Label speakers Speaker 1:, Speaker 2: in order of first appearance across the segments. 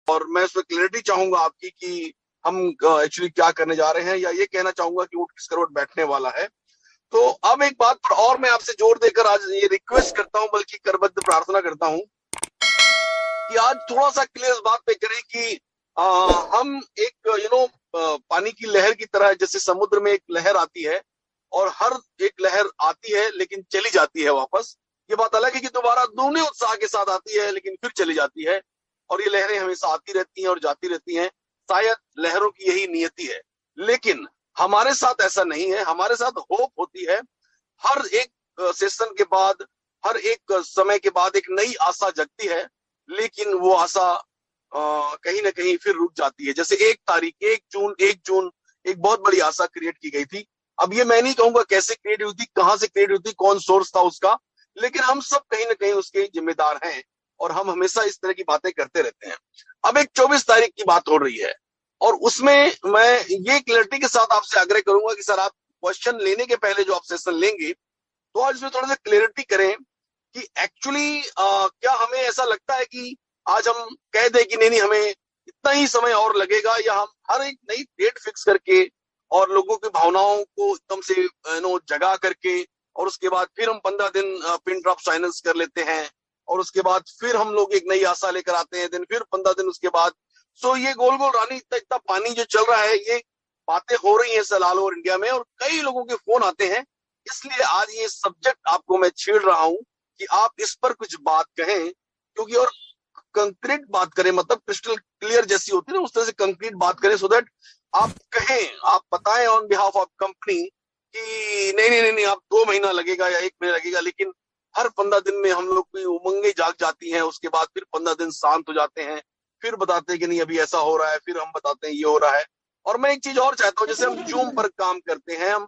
Speaker 1: और मैं उसमें क्लैरिटी चाहूंगा आपकी कि हम एक्चुअली क्या करने जा रहे हैं, या ये कहना चाहूंगा कि ऊंट किस करोड़ बैठने वाला है। तो अब एक बात पर और मैं आपसे जोर देकर आज ये रिक्वेस्ट करता हूं, बल्कि करबद्ध प्रार्थना करता हूं कि आज थोड़ा सा क्लियर इस बात पे करें कि हम एक पानी की लहर की तरह, जैसे समुद्र में एक लहर आती है और हर एक लहर आती है लेकिन चली जाती है वापस। ये बात अलग है कि दोबारा दूने उत्साह के साथ आती है लेकिन फिर चली जाती है, और ये लहरें हमेशा आती रहती हैं और जाती रहती हैं। शायद लहरों की यही नियति है, लेकिन हमारे साथ ऐसा नहीं है। हमारे साथ होप होती है। हर एक सेशन के बाद, हर एक समय के बाद एक नई आशा जगती है, लेकिन वो आशा कहीं ना कहीं फिर रुक जाती है। जैसे 1 तारीख, 1 जून एक बहुत बड़ी आशा क्रिएट की गई थी। अब ये मैं नहीं कहूंगा कैसे क्रिएट हुई थी, कहां से क्रिएट हुई थी, कौन सोर्स था उसका, लेकिन हम सब कहीं ना कहीं उसके जिम्मेदार हैं और हम हमेशा इस तरह की बातें करते रहते हैं। अब एक 24 तारीख की बात हो रही है और उसमें मैं ये क्लैरिटी के साथ आपसे आग्रह करूंगा कि सर, आप क्वेश्चन लेने के पहले जो आप सेशन लेंगे तो आज इसमें थोड़ा सा क्लियरिटी करें कि एक्चुअली क्या हमें ऐसा लगता है कि आज हम कह दें कि नहीं नहीं हमें इतना ही समय और लगेगा, या हम हर एक नई डेट फिक्स करके और लोगों की भावनाओं को एकदम से जगा करके, और उसके बाद फिर हम 15 दिन पिन ड्रॉप साइलेंस कर लेते हैं, और उसके बाद फिर हम लोग एक नई आशा लेकर आते हैं, दिन फिर 15 दिन उसके बाद। सो ये गोल गोल रानी, इतना इतना पानी जो चल रहा है, ये बातें हो रही हैं सर ऑल ओवर इंडिया में, और कई लोगों के फोन आते हैं। इसलिए आज ये सब्जेक्ट आपको मैं छेड़ रहा हूं कि आप इस पर कुछ बात कहें, क्योंकि और कंक्रीट बात करें, मतलब क्रिस्टल क्लियर जैसी होती है ना, उस तरह से कंक्रीट बात करें, सो दैट आप कहें, आप बताएं ऑन बिहाफ ऑफ कंपनी कि नहीं नहीं नहीं नहीं, आप 2 महीना लगेगा या 1 महीना लगेगा, लेकिन हर 15 दिन में हम लोग की उमंगें जाग जाती हैं। उसके बाद फिर 15 दिन शांत हो जाते हैं, फिर बताते हैं कि नहीं अभी ऐसा हो रहा है, फिर हम बताते हैं ये हो रहा है। और मैं एक चीज और चाहता हूँ, जैसे हम जूम पर काम करते हैं, हम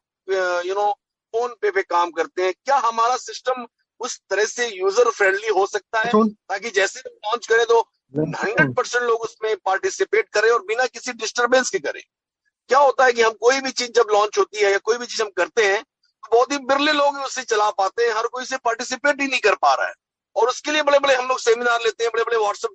Speaker 1: फोन पे काम करते हैं, क्या हमारा सिस्टम उस तरह से यूजर फ्रेंडली हो सकता है ताकि जैसे लॉन्च करें तो 100% लोग उसमें पार्टिसिपेट करें और बिना किसी डिस्टरबेंस के करें? क्या होता है कि हम कोई भी चीज जब लॉन्च होती है या कोई भी चीज हम करते हैं तो बहुत ही बिरले लोग उससे चला पाते हैं, हर कोई से पार्टिसिपेट ही नहीं कर पा रहा है। और उसके लिए बड़े बड़े हम लोग सेमिनार लेते हैं, बड़े बड़े व्हाट्सएप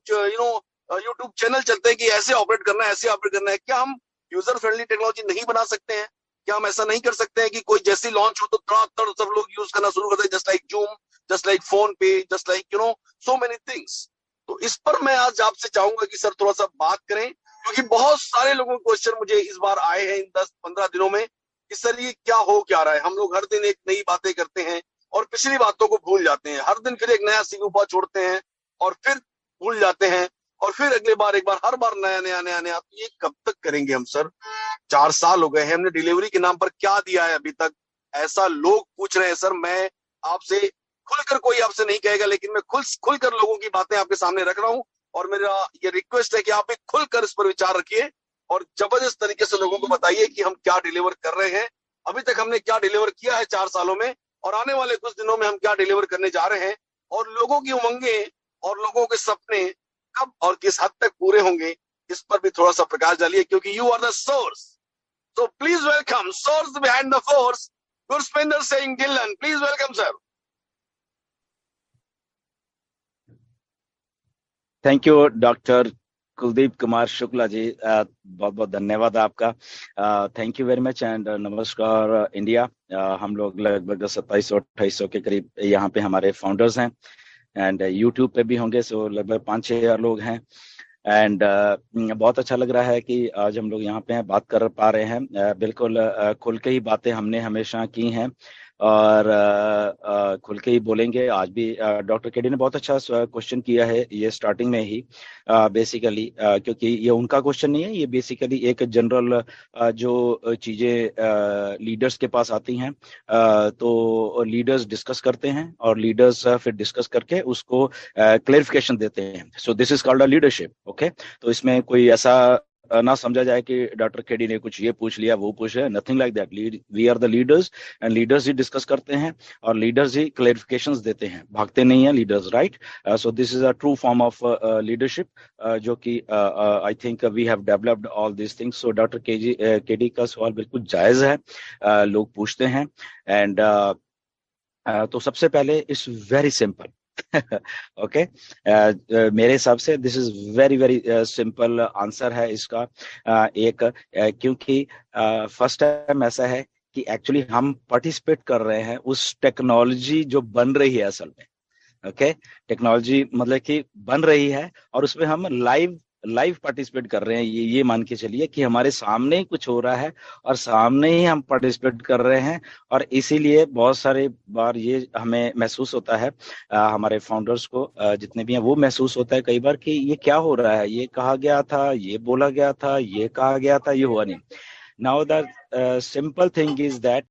Speaker 1: यूट्यूब चैनल चलते हैं कि ऐसे ऑपरेट करना है, ऐसे ऑपरेट करना है। क्या हम यूजर फ्रेंडली टेक्नोलॉजी नहीं बना सकते हैं? क्या हम ऐसा नहीं कर सकते हैं कि कोई जैसी लॉन्च हो तो तुरंत सब लोग यूज करना शुरू करते हैं, just like zoom, just like phone पे, just like so many things. तो इस पर मैं आज आपसे चाहूंगा कि सर थोड़ा सा बात करें, क्योंकि बहुत सारे लोगों के क्वेश्चन मुझे इस बार आए हैं इन 10-15 दिनों में कि सर ये क्या हो क्या रहा है। हम लोग हर दिन एक नई बातें करते हैं और पिछली बातों को भूल जाते हैं, हर दिन फिर एक नया सिगुफा छोड़ते हैं और फिर भूल जाते हैं, और फिर अगले बार एक बार, हर बार नया नया नया नया। तो ये कब तक करेंगे हम सर? 4 साल हो गए हैं, हमने डिलीवरी के नाम पर क्या दिया है अभी तक? ऐसा लोग पूछ रहे हैं सर। मैं आपसे खुलकर, कोई आपसे नहीं कहेगा, लेकिन मैं खुलकर लोगों की बातें आपके सामने रख रहा हूं, और मेरा ये रिक्वेस्ट है कि आप भी खुलकर इस पर विचार रखिए और जबरदस्त तरीके से लोगों को बताइए कि हम क्या डिलीवर कर रहे हैं, अभी तक हमने क्या डिलीवर किया है 4 सालों में, और आने वाले कुछ दिनों में हम क्या डिलीवर करने जा रहे हैं, और लोगों की उमंगे और लोगों के सपने कब और किस हद तक पूरे होंगे, इस पर भी थोड़ा सा प्रकाश डालिए, क्योंकि you are the source. So please welcome source behind the force, Gurspinder Singh Gillan. Please welcome sir.
Speaker 2: Thank you doctor Kuldeep Kumar Shukla ji, बहुत बहुत धन्यवाद आपका। Thank you very much and नमस्कार इंडिया। हम लोग लगभग 2700-2800 के करीब यहाँ पे हमारे फाउंडर्स हैं, एंड यूट्यूब पे भी होंगे, सो लगभग 5-6 हज़ार लोग हैं। एंड बहुत अच्छा लग रहा है कि आज हम लोग यहाँ पे बात कर पा रहे हैं। बिल्कुल खुल के ही बातें हमने हमेशा की हैं और खुल के ही बोलेंगे आज भी। डॉक्टर केडी ने बहुत अच्छा क्वेश्चन किया है ये स्टार्टिंग में ही, बेसिकली क्योंकि ये उनका क्वेश्चन नहीं है, ये बेसिकली एक जनरल जो चीजें लीडर्स के पास आती हैं, तो लीडर्स डिस्कस करते हैं और लीडर्स फिर डिस्कस करके उसको क्लेरिफिकेशन देते हैं। सो this is called a leadership. Okay, तो इसमें कोई ऐसा ना समझा जाए कि डॉक्टर केडी ने कुछ ये पूछ लिया वो पूछ लिया, nothing like that. We are the leaders and leaders ही डिस्कस करते हैं और लीडर्स ही क्लेरिफिकेशंस देते हैं, भागते नहीं है leaders, right? So this is a true form of leadership, जो कि I think we have developed all this things. So doctor KD का सवाल बिल्कुल जायज है, लोग पूछते हैं। एंड तो सबसे पहले इट्स वेरी सिंपल, ओके, मेरे हिसाब से this is very very simple answer है इसका। क्योंकि फर्स्ट टाइम ऐसा है कि एक्चुअली हम पार्टिसिपेट कर रहे हैं उस टेक्नोलॉजी जो बन रही है असल में। ओके, टेक्नोलॉजी मतलब कि बन रही है और उसमें हम लाइव लाइव पार्टिसिपेट कर रहे हैं। ये मान के चलिए कि हमारे सामने ही कुछ हो रहा है और सामने ही हम पार्टिसिपेट कर रहे हैं। और इसीलिए बहुत सारे बार ये हमें महसूस होता है, हमारे फाउंडर्स को जितने भी हैं वो महसूस होता है कई बार कि ये क्या हो रहा है, ये कहा गया था, ये बोला गया था, ये कहा गया था, ये हुआ नहीं। Now the simple thing is that